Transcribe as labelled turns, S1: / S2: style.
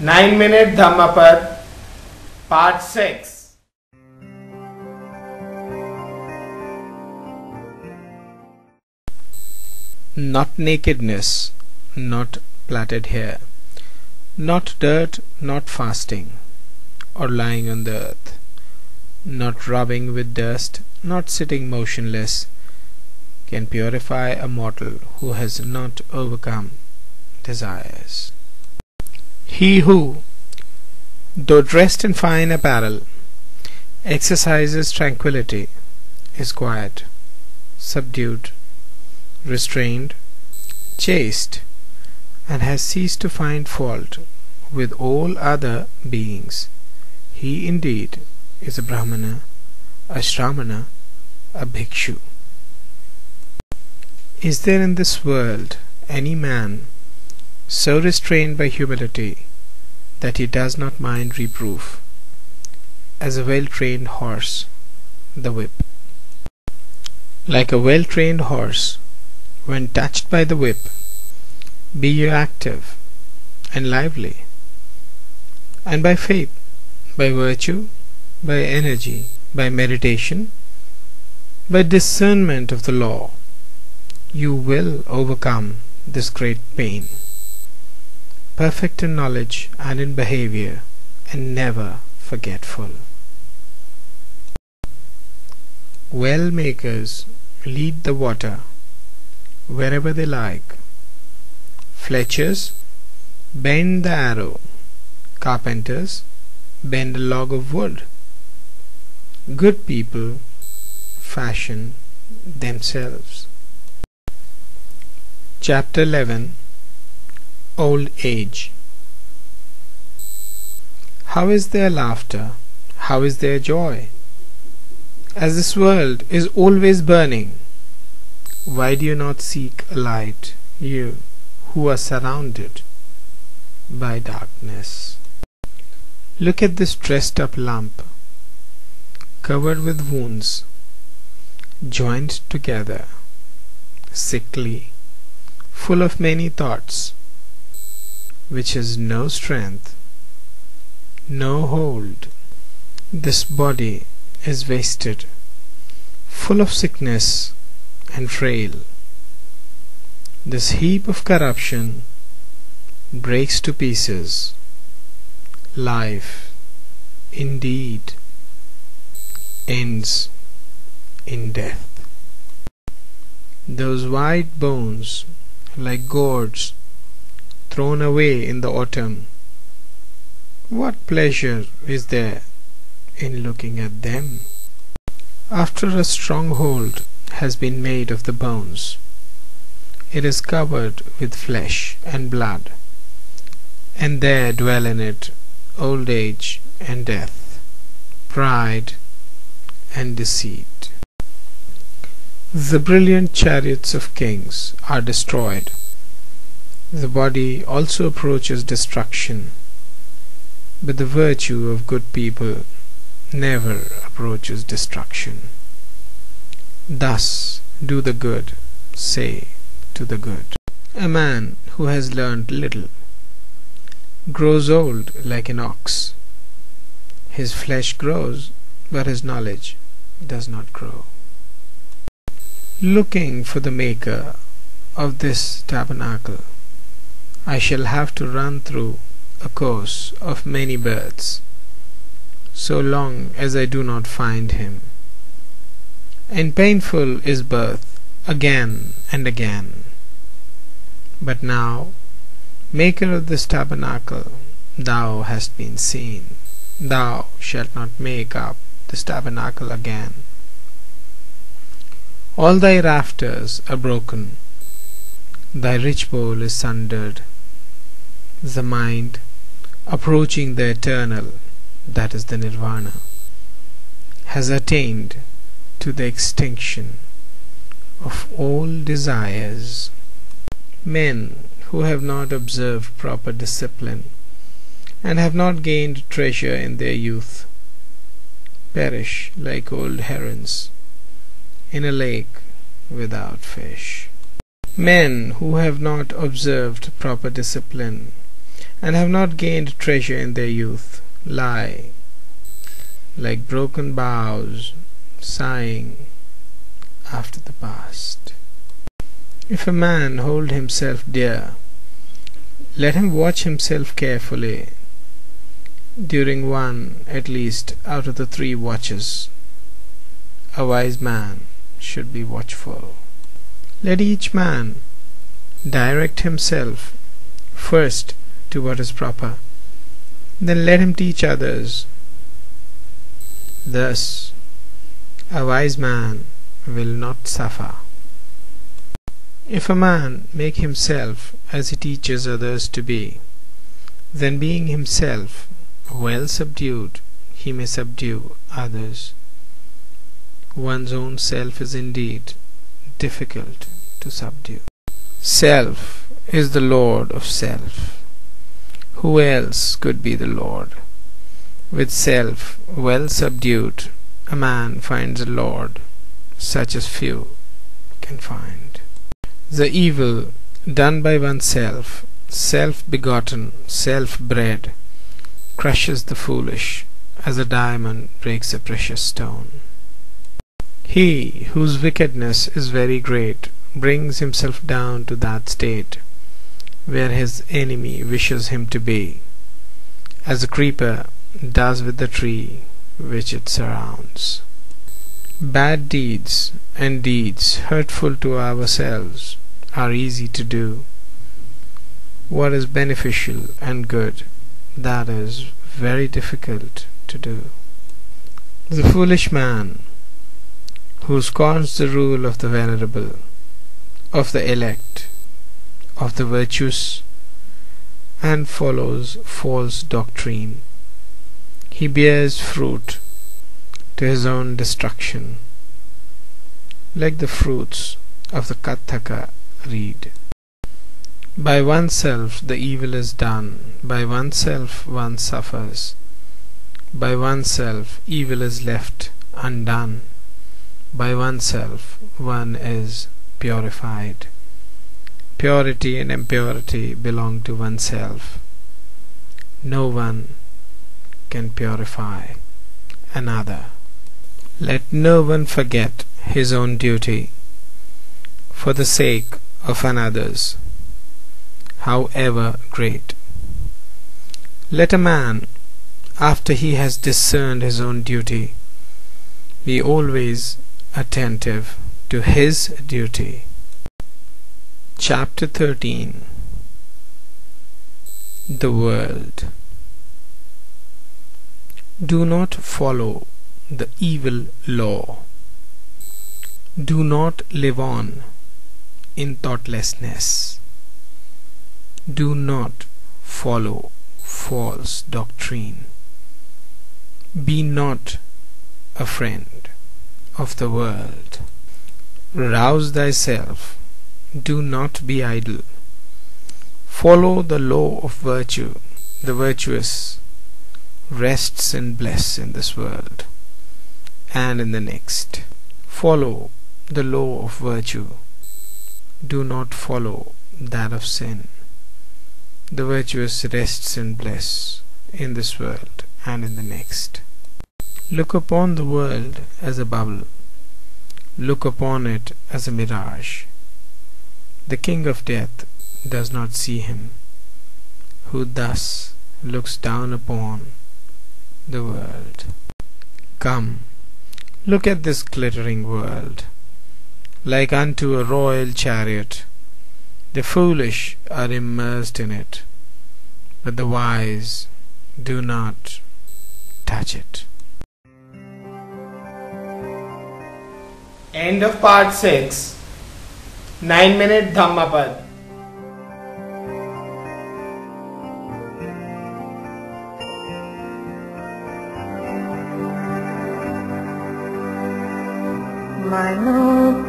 S1: 9-minute Dhammapada, Part 6.
S2: Not nakedness, not plaited hair, not dirt, not fasting, or lying on the earth, not rubbing with dust, not sitting motionless, can purify a mortal who has not overcome desires. He who, though dressed in fine apparel, exercises tranquillity, is quiet, subdued, restrained, chaste, and has ceased to find fault with all other beings, he indeed is a Brahmana, a Shramana, a Bhikshu. Is there in this world any man so restrained by humility that he does not mind reproof, as a well-trained horse the whip? Like a well-trained horse, when touched by the whip, be you active and lively, and by faith, by virtue, by energy, by meditation, by discernment of the law, you will overcome this great pain, perfect in knowledge and in behavior, and never forgetful. Well makers lead the water wherever they like. Fletchers bend the arrow. Carpenters bend a log of wood. Good people fashion themselves. Chapter 11. Old Age. How is their laughter? How is their joy? As this world is always burning, why do you not seek a light, you who are surrounded by darkness? Look at this dressed up lump, covered with wounds, joined together, sickly, full of many thoughts, which has no strength, no hold. This body is wasted, full of sickness and frail. This heap of corruption breaks to pieces. Life, indeed, ends in death. Those white bones, like gourds thrown away in the autumn, what pleasure is there in looking at them? After a stronghold has been made of the bones, it is covered with flesh and blood, and there dwell in it old age and death, pride and deceit. The brilliant chariots of kings are destroyed. The body also approaches destruction, but the virtue of good people never approaches destruction. Thus do the good say to the good. A man who has learned little grows old like an ox. His flesh grows, but his knowledge does not grow. Looking for the maker of this tabernacle, I shall have to run through a course of many births, so long as I do not find him. And painful is birth again and again. But now, Maker of this tabernacle, thou hast been seen. Thou shalt not make up this tabernacle again. All thy rafters are broken, thy rich bowl is sundered. The mind, approaching the eternal, that is the nirvana, has attained to the extinction of all desires. Men who have not observed proper discipline and have not gained treasure in their youth perish like old herons in a lake without fish. Men who have not observed proper discipline and have not gained treasure in their youth, lie like broken boughs, sighing after the past. If a man hold himself dear, let him watch himself carefully during one at least out of the 3 watches. A wise man should be watchful. Let each man direct himself first to what is proper, then let him teach others. Thus, a wise man will not suffer. If a man make himself as he teaches others to be, then being himself well subdued, he may subdue others. One's own self is indeed difficult to subdue. Self is the lord of self. Who else could be the lord? With self well subdued, a man finds a lord, such as few can find. The evil done by oneself, self-begotten, self-bred, crushes the foolish as a diamond breaks a precious stone. He whose wickedness is very great brings himself down to that state where his enemy wishes him to be, as a creeper does with the tree which it surrounds. Bad deeds and deeds hurtful to ourselves are easy to do. What is beneficial and good, that is very difficult to do. The foolish man who scorns the rule of the venerable, of the elect, of the virtuous, and follows false doctrine, he bears fruit to his own destruction, like the fruits of the Katthaka reed. By oneself the evil is done, by oneself one suffers, by oneself evil is left undone, by oneself one is purified. Purity and impurity belong to oneself. No one can purify another. Let no one forget his own duty for the sake of another's, however great. Let a man, after he has discerned his own duty, be always attentive to his duty. Chapter 13. The World. Do not follow the evil law. Do not live on in thoughtlessness. Do not follow false doctrine. Be not a friend of the world. Rouse thyself. Do not be idle. Follow the law of virtue. The virtuous rests in bliss in this world and in the next. Follow the law of virtue. Do not follow that of sin. The virtuous rests in bliss in this world and in the next. Look upon the world as a bubble. Look upon it as a mirage. The king of death does not see him, who thus looks down upon the world. Come, look at this glittering world, like unto a royal chariot. The foolish are immersed in it, but the wise do not touch it.
S1: End of part 6. 9-minute Dhammapada.
S3: Mano